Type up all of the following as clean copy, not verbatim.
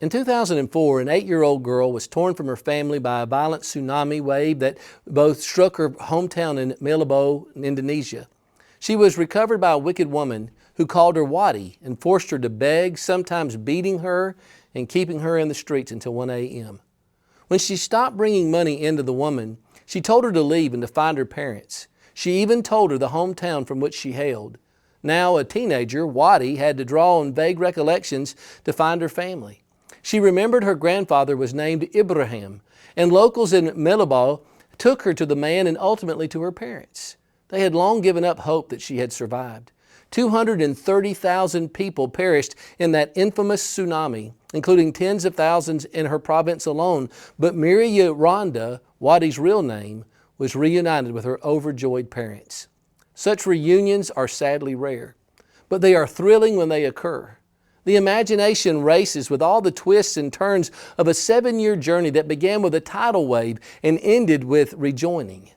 In 2004, an 8-year-old girl was torn from her family by a violent tsunami wave that both struck her hometown in Malabo, Indonesia. She was recovered by a wicked woman who called her Wadi and forced her to beg, sometimes beating her and keeping her in the streets until 1 a.m. When she stopped bringing money into the woman, she told her to leave and to find her parents. She even told her the hometown from which she hailed. Now a teenager, Wadi had to draw on vague recollections to find her family. She remembered her grandfather was named Ibrahim, and locals in Malabo took her to the man and ultimately to her parents. They had long given up hope that she had survived. 230,000 people perished in that infamous tsunami, including tens of thousands in her province alone, but Miria Rhonda, Wadi's real name, was reunited with her overjoyed parents. Such reunions are sadly rare, but they are thrilling when they occur. The imagination races with all the twists and turns of a 7-year journey that began with a tidal wave and ended with rejoining.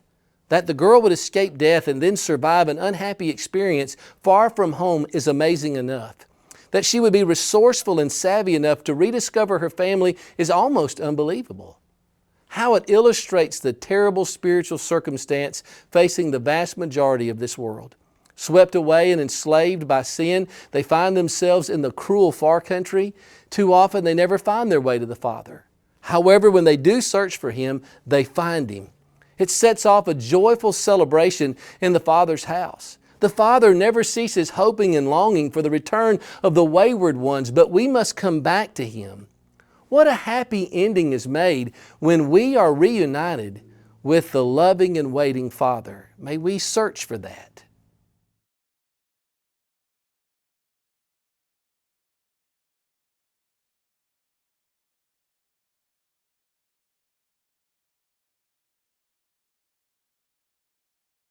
That the girl would escape death and then survive an unhappy experience far from home is amazing enough. That she would be resourceful and savvy enough to rediscover her family is almost unbelievable. How it illustrates the terrible spiritual circumstance facing the vast majority of this world. Swept away and enslaved by sin, they find themselves in the cruel far country. Too often they never find their way to the Father. However, when they do search for Him, they find Him. It sets off a joyful celebration in the Father's house. The Father never ceases hoping and longing for the return of the wayward ones, but we must come back to Him. What a happy ending is made when we are reunited with the loving and waiting Father. May we search for that.